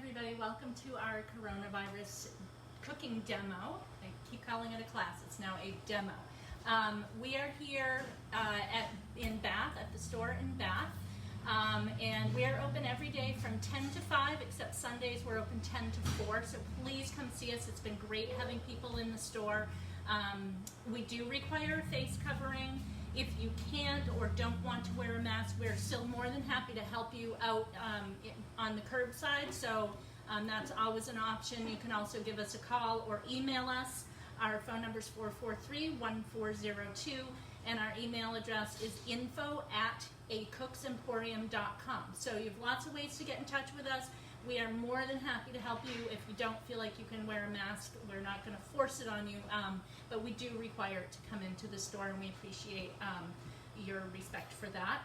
everybody. Welcome to our coronavirus cooking demo. I keep calling it a class. It's now a demo. We are here in Bath, at the store in Bath, and we are open every day from 10 to 5, except Sundays we're open 10 to 4, so please come see us. It's been great having people in the store. We do require a face covering. If you can't or don't want to wear a mask, we're still more than happy to help you out on the curbside, so that's always an option. You can also give us a call or email us. Our phone number is 443-1402, and our email address is info@acook'semporium.com. So you have lots of ways to get in touch with us. We are more than happy to help you. If you don't feel like you can wear a mask, we're not going to force it on you, but we do require it to come into the store, and we appreciate your respect for that.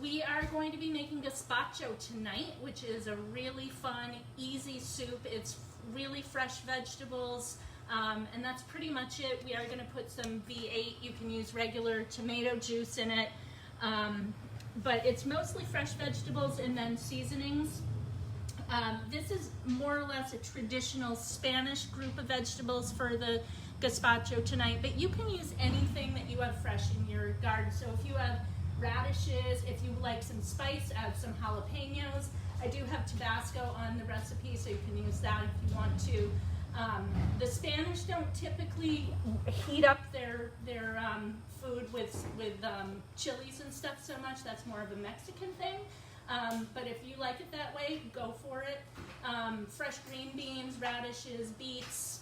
We are going to be making gazpacho tonight, which is a really fun, easy soup. It's really fresh vegetables, and that's pretty much it. We are going to put some V8. You can use regular tomato juice in it, but it's mostly fresh vegetables and then seasonings. This is more or less a traditional Spanish group of vegetables for the gazpacho tonight, but you can use anything that you have fresh in your garden. So if you have radishes, if you like some spice, add some jalapenos. I do have Tabasco on the recipe, so you can use that if you want to. The Spanish don't typically heat up their food with chilies and stuff so much. That's more of a Mexican thing. But if you like it that way, go for it. Fresh green beans, radishes, beets,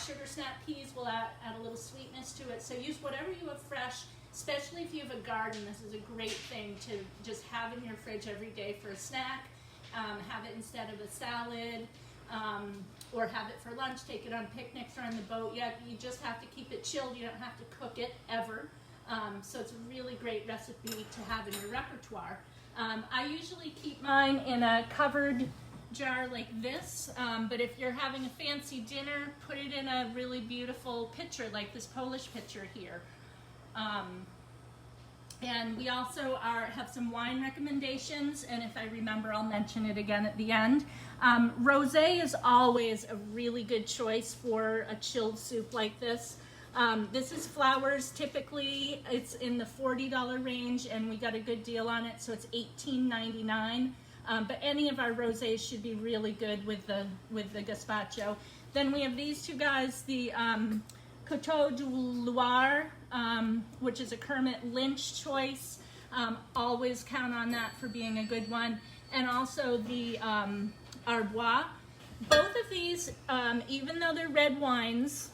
sugar snap peas will add a little sweetness to it. So use whatever you have fresh, especially if you have a garden. This is a great thing to just have in your fridge every day for a snack. Have it instead of a salad, or have it for lunch. Take it on picnics or on the boat. You just have to keep it chilled. You don't have to cook it ever. So it's a really great recipe to have in your repertoire. I usually keep mine in a covered jar like this, but if you're having a fancy dinner, put it in a really beautiful pitcher like this Polish pitcher here. And we also have some wine recommendations, and if I remember, I'll mention it again at the end. Rosé is always a really good choice for a chilled soup like this. This is flowers. Typically it's in the $40 range, and we got a good deal on it, so it's $18.99. But any of our rosés should be really good with the gazpacho. Then we have these two guys, the Coteau du Loir, which is a Kermit Lynch choice. Always count on that for being a good one. And also the Arbois. Both of these, even though they're red wines,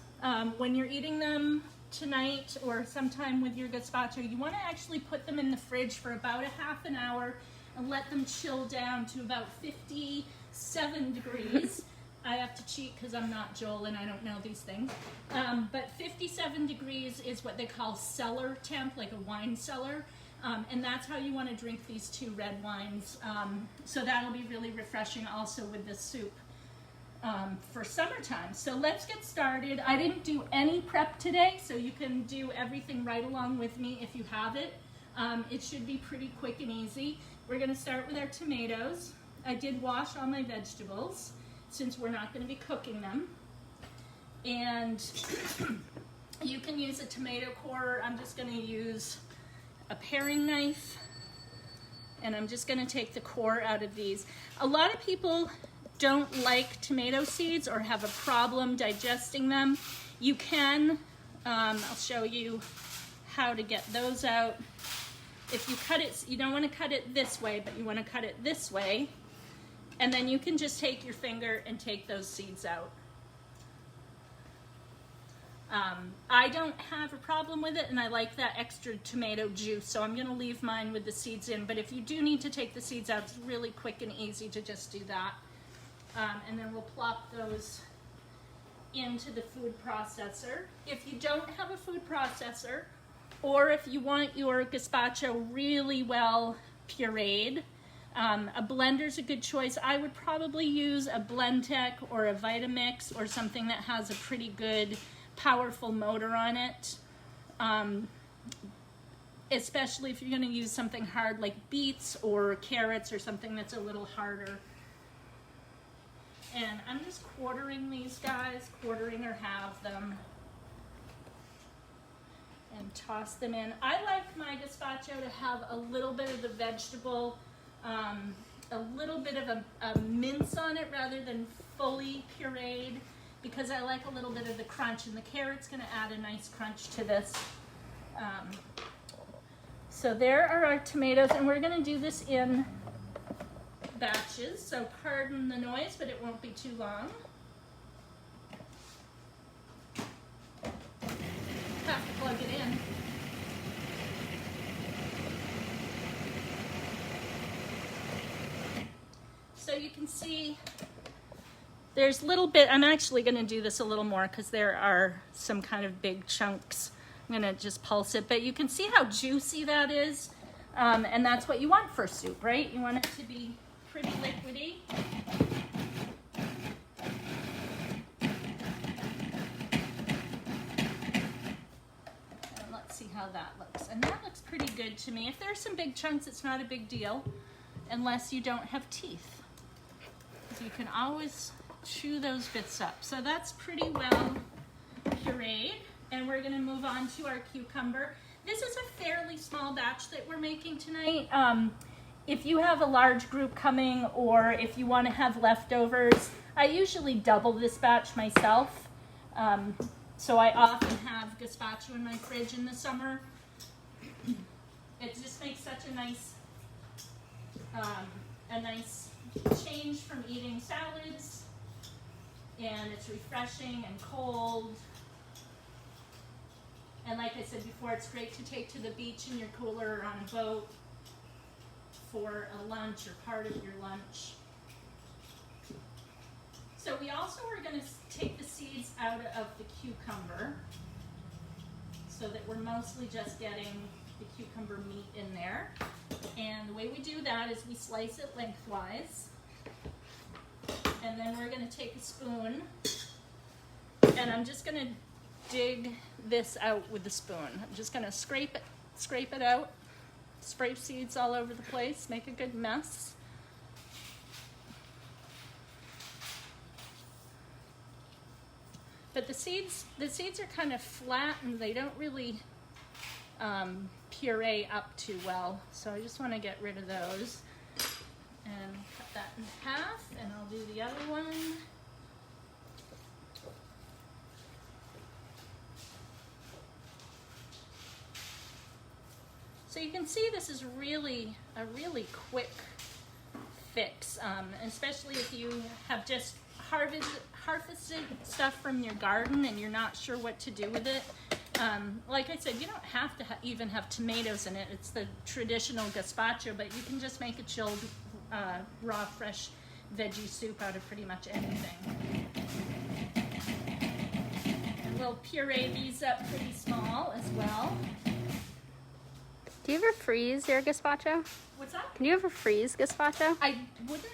when you're eating them tonight or sometime with your gazpacho, you want to actually put them in the fridge for about a half an hour and let them chill down to about 57 degrees. I have to cheat because I'm not Joel and I don't know these things. But 57 degrees is what they call cellar temp, like a wine cellar. And that's how you want to drink these two red wines. So that'll be really refreshing also with this soup. For summertime. So let's get started. I didn't do any prep today, so you can do everything right along with me if you have it. It should be pretty quick and easy. We're going to start with our tomatoes. I did wash all my vegetables since we're not going to be cooking them. And you can use a tomato corer. I'm just going to use a paring knife, and I'm just going to take the core out of these. A lot of people don't like tomato seeds or have a problem digesting them. You can, I'll show you how to get those out. If you cut it, you don't want to cut it this way, but you want to cut it this way, and then you can just take your finger and take those seeds out. I don't have a problem with it, and I like that extra tomato juice, so I'm going to leave mine with the seeds in, but if you do need to take the seeds out, it's really quick and easy to just do that. And then we'll plop those into the food processor. If you don't have a food processor, or if you want your gazpacho really well pureed, a blender's a good choice. I would probably use a Blendtec or a Vitamix or something that has a pretty good, powerful motor on it. Especially if you're going to use something hard like beets or carrots or something that's a little harder. And I'm just quartering these guys, quartering or halve them, and toss them in. I like my gazpacho to have a little bit of the vegetable, a little bit of a mince on it rather than fully pureed, because I like a little bit of the crunch, and the carrot's going to add a nice crunch to this. So there are our tomatoes, and we're going to do this in batches, so pardon the noise, but it won't be too long. Have to plug it in. So you can see there's little bit, I'm actually going to do this a little more because there are some kind of big chunks. I'm going to just pulse it, but you can see how juicy that is, and that's what you want for soup, right? You want it to be pretty liquidy. And let's see how that looks. And that looks pretty good to me. If there's some big chunks, it's not a big deal, unless you don't have teeth. So you can always chew those bits up. So that's pretty well pureed. And we're gonna move on to our cucumber. This is a fairly small batch that we're making tonight. If you have a large group coming, or if you want to have leftovers, I usually double this batch myself. So I often have gazpacho in my fridge in the summer. It just makes such a nice change from eating salads, and it's refreshing and cold. And like I said before, it's great to take to the beach in your cooler or on a boat for a lunch or part of your lunch. So we also are going to take the seeds out of the cucumber so that we're mostly just getting the cucumber meat in there. And the way we do that is we slice it lengthwise, and then we're going to take a spoon, and I'm just going to dig this out with the spoon. I'm just going to scrape it out. Spray seeds all over the place, make a good mess. But the seeds are kind of flat, and they don't really puree up too well. So I just want to get rid of those and cut that in half, and I'll do the other one. So you can see this is really a really quick fix, especially if you have just harvested stuff from your garden and you're not sure what to do with it. Like I said, you don't have to even have tomatoes in it. It's the traditional gazpacho, but you can just make a chilled, raw, fresh veggie soup out of pretty much anything. And we'll puree these up pretty small as well. Do you ever freeze your gazpacho? What's that? Can you ever freeze gazpacho? I wouldn't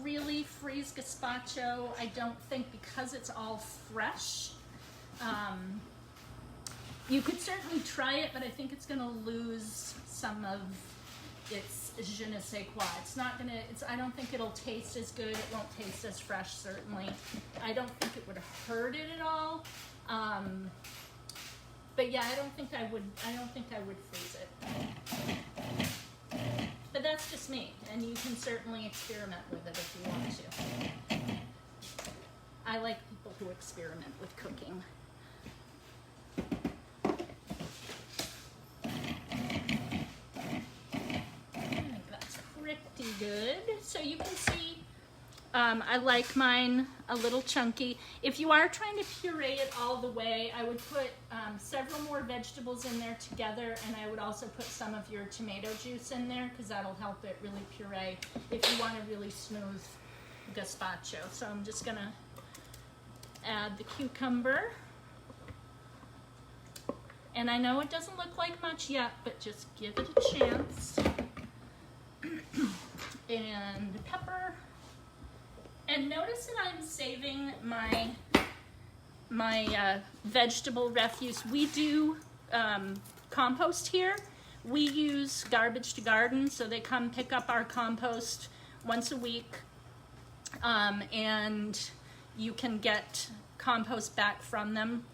really freeze gazpacho, I don't think, because it's all fresh. You could certainly try it, but I think it's going to lose some of its je ne sais quoi. It's not going to, I don't think it'll taste as good. It won't taste as fresh, certainly. I don't think it would hurt it at all. But yeah, I don't think I would freeze it. But that's just me, and you can certainly experiment with it if you want to. I like people who experiment with cooking. I think that's pretty good. So you can see I like mine a little chunky. If you are trying to puree it all the way, I would put several more vegetables in there together, and I would also put some of your tomato juice in there because that'll help it really puree if you want a really smooth gazpacho. So I'm just gonna add the cucumber. And I know it doesn't look like much yet, but just give it a chance. And pepper. And notice that I'm saving my vegetable refuse. We do compost here. We use Garbage to Garden, so they come pick up our compost once a week. and you can get compost back from them.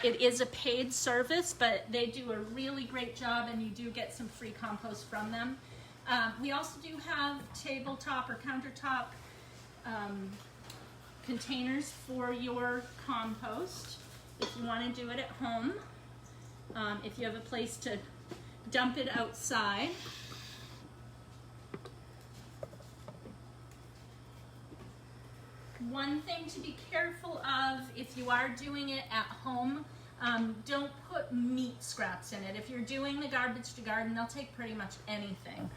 It is a paid service, but they do a really great job, and you do get some free compost from them. We also do have tabletop or countertop containers for your compost if you want to do it at home. If you have a place to dump it outside. One thing to be careful of if you are doing it at home, don't put meat scraps in it. If you're doing the garbage to garden, they'll take pretty much anything.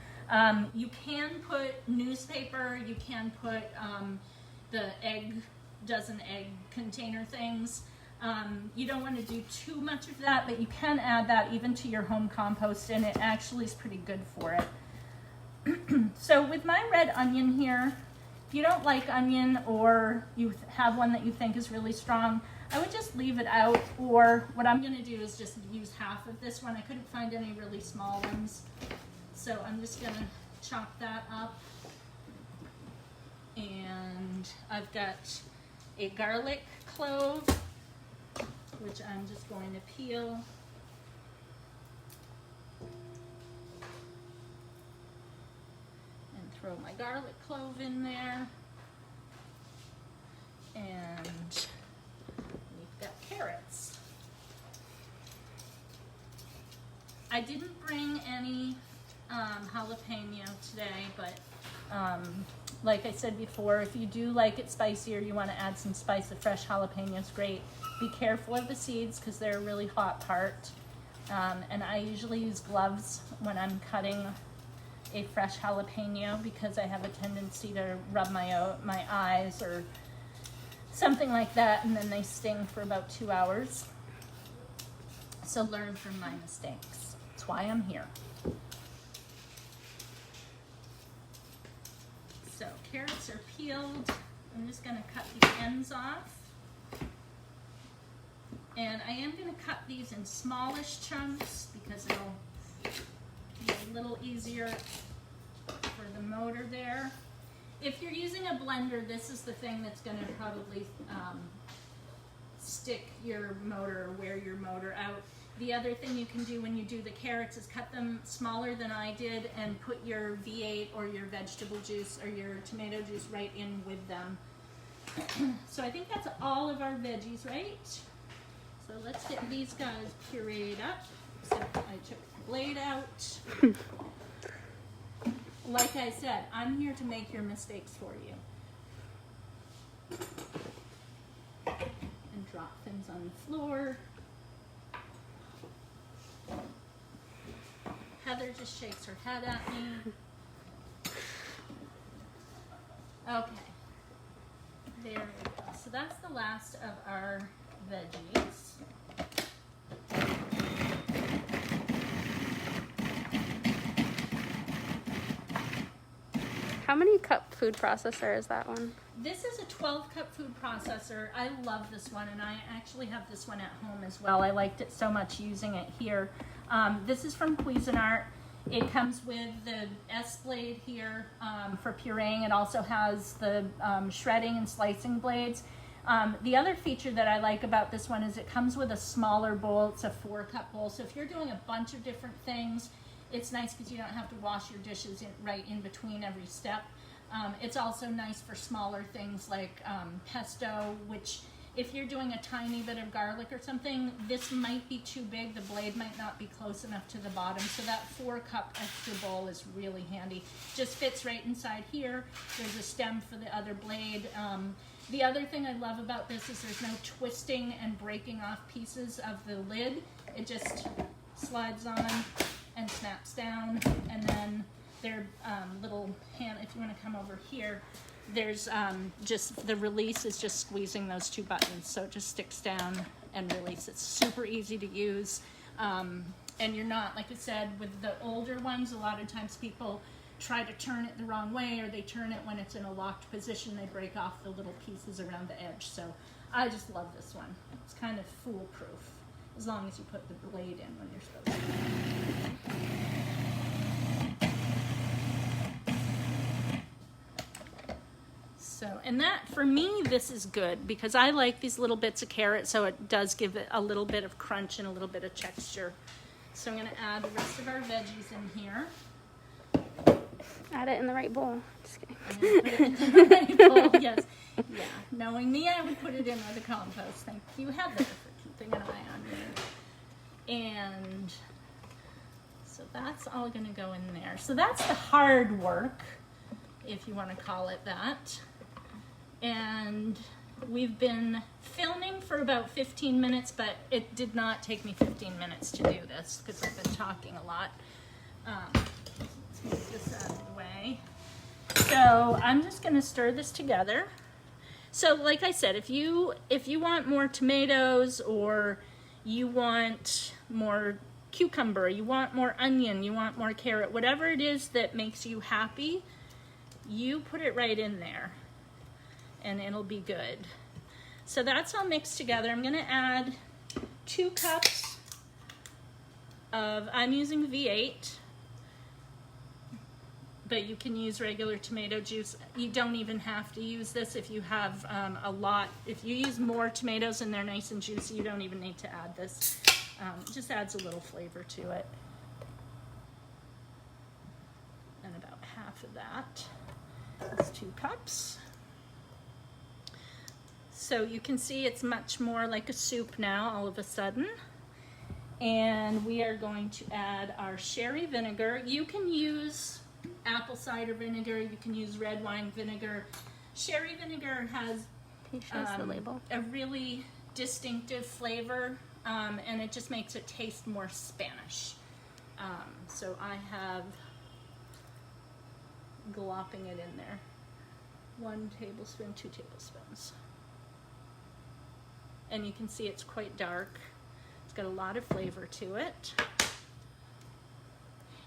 You can put newspaper, you can put the dozen egg container things. You don't want to do too much of that, but you can add that even to your home compost, and it actually is pretty good for it. So with my red onion here, if you don't like onion or you have one that you think is really strong, I would just leave it out, or what I'm going to do is just use half of this one. I couldn't find any really small ones, so I'm just going to chop that up. And I've got a garlic clove, which I'm just going to peel. And throw my garlic clove in there. And we've got carrots. I didn't bring any jalapeno today, but like I said before, if you do like it spicy or you want to add some spice, the fresh jalapeno is great. Be careful of the seeds because they're a really hot part. And I usually use gloves when I'm cutting a fresh jalapeno because I have a tendency to rub my eyes or something like that, and then they sting for about 2 hours. So learn from my mistakes. That's why I'm here. So carrots are peeled. I'm just going to cut the ends off. And I am going to cut these in smallish chunks because it'll be a little easier for the motor there. If you're using a blender, this is the thing that's going to probably stick your motor or wear your motor out. The other thing you can do when you do the carrots is cut them smaller than I did and put your V8 or your vegetable juice or your tomato juice right in with them. So I think that's all of our veggies, right? So let's get these guys pureed up. Except I took the blade out. Like I said, I'm here to make your mistakes for you. And drop things on the floor. Heather just shakes her head at me. Okay. There we go. So that's the last of our veggies. How many cup food processor is that one? This is a 12-cup food processor. I love this one, and I actually have this one at home as well. I liked it so much using it here. This is from Cuisinart. It comes with the S-blade here for pureeing. It also has the shredding and slicing blades. The other feature that I like about this one is it comes with a smaller bowl. It's a 4-cup bowl. So if you're doing a bunch of different things, it's nice because you don't have to wash your dishes right in between every step. It's also nice for smaller things like pesto, which if you're doing a tiny bit of garlic or something, this might be too big. The blade might not be close enough to the bottom. So that 4-cup extra bowl is really handy. Just fits right inside here. There's a stem for the other blade. The other thing I love about this is there's no twisting and breaking off pieces of the lid. It just slides on and snaps down, and then their little hand, if you want to come over here, there's just the release is just squeezing those 2 buttons, so it just sticks down and releases. It's super easy to use, and you're not, like I said, with the older ones, a lot of times people try to turn it the wrong way, or they turn it when it's in a locked position, they break off the little pieces around the edge. So I just love this one. It's kind of foolproof, as long as you put the blade in when you're supposed to. So, and that, for me, this is good because I like these little bits of carrot, so it does give it a little bit of crunch and a little bit of texture. So I'm going to add the rest of our veggies in here. Add it in the right bowl. Just kidding. I'm going to put it in the right bowl, yes. Yeah, knowing me, I would put it in with the compost. Thank you, Heather, for keeping an eye on me. And so that's all going to go in there. So that's the hard work, if you want to call it that. And we've been filming for about 15 minutes, but it did not take me 15 minutes to do this because I've been talking a lot. Let's move this out of the way. So I'm just going to stir this together. So like I said, if you want more tomatoes, or you want more cucumber, you want more onion, you want more carrot, whatever it is that makes you happy, you put it right in there and it'll be good. So that's all mixed together. I'm going to add 2 cups of, I'm using V8, but you can use regular tomato juice. You don't even have to use this if you have a lot. If you use more tomatoes and they're nice and juicy, you don't even need to add this. It just adds a little flavor to it. And about half of that is 2 cups. So you can see it's much more like a soup now all of a sudden. And we are going to add our sherry vinegar. You can use apple cider vinegar, you can use red wine vinegar. Sherry vinegar has The label. a really distinctive flavor, and it just makes it taste more Spanish. So I have glopping it in there. 1 tablespoon, 2 tablespoons. And you can see it's quite dark. It's got a lot of flavor to it.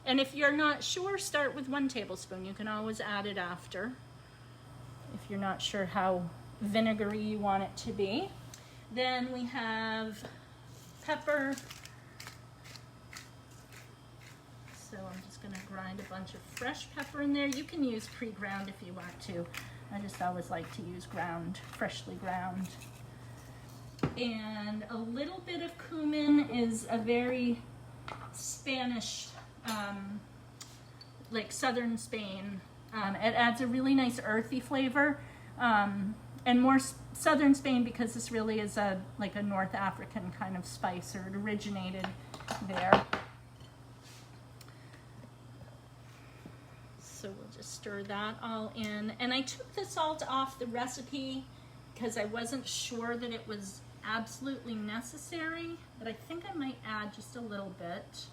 And if you're not sure, start with 1 tablespoon. You can always add it after if you're not sure how vinegary you want it to be. Then we have pepper. So I'm just going to grind a bunch of fresh pepper in there. You can use pre-ground if you want to. I just always like to use ground, freshly ground. And a little bit of cumin is a very Spanish, like southern Spain. It adds a really nice earthy flavor, and more southern Spain because this really is like a North African kind of spice, or it originated there. So we'll just stir that all in. And I took the salt off the recipe because I wasn't sure that it was absolutely necessary, but I think I might add just a little bit.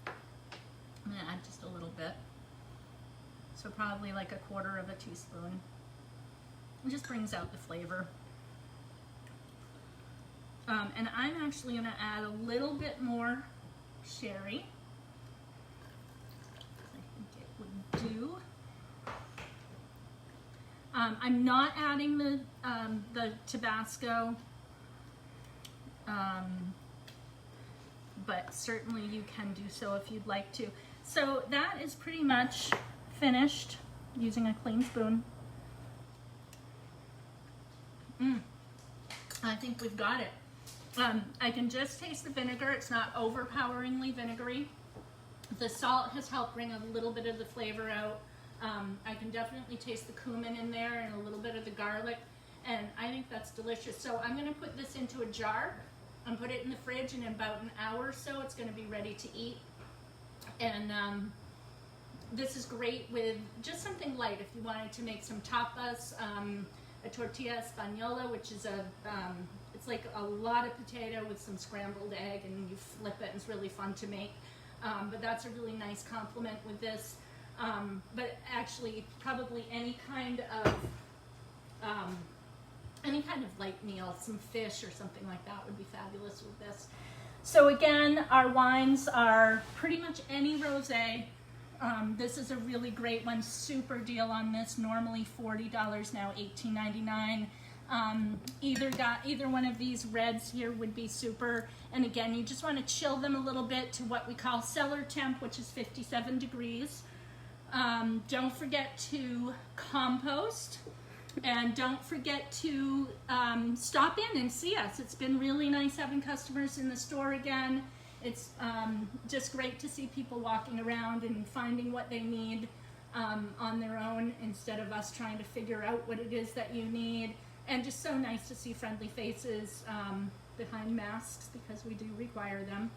I'm going to add just a little bit. So probably like 1/4 teaspoon. It just brings out the flavor. And I'm actually going to add a little bit more sherry. I think it would do. I'm not adding the Tabasco, but certainly you can do so if you'd like to. So that is pretty much finished using a clean spoon. I think we've got it. I can just taste the vinegar. It's not overpoweringly vinegary. The salt has helped bring a little bit of the flavor out. I can definitely taste the cumin in there and a little bit of the garlic, and I think that's delicious. So I'm going to put this into a jar and put it in the fridge, and in about an hour or so it's going to be ready to eat. And this is great with just something light if you wanted to make some tapas, a tortilla española, which is it's like a lot of potato with some scrambled egg, and you flip it, and it's really fun to make. But that's a really nice complement with this. But actually, probably any kind of light meal, some fish or something like that would be fabulous with this. So again, our wines are pretty much any rosé. This is a really great one, super deal on this. Normally $40, now $18.99. Either one of these reds here would be super. And again, you just want to chill them a little bit to what we call cellar temp, which is 57 degrees. Don't forget to compost, and don't forget to stop in and see us. It's been really nice having customers in the store again. It's just great to see people walking around and finding what they need on their own instead of us trying to figure out what it is that you need. And just so nice to see friendly faces behind masks, because we do require them.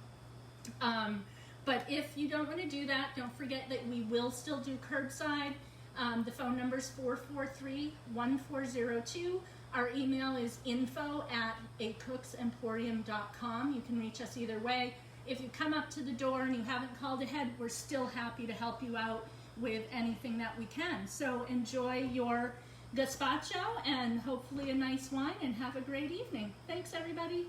But if you don't want to do that, don't forget that we will still do curbside. The phone number is 443-1402. Our email is info@acook'semporium.com. You can reach us either way. If you come up to the door and you haven't called ahead, we're still happy to help you out with anything that we can. So enjoy your gazpacho and hopefully a nice wine, and have a great evening. Thanks, everybody.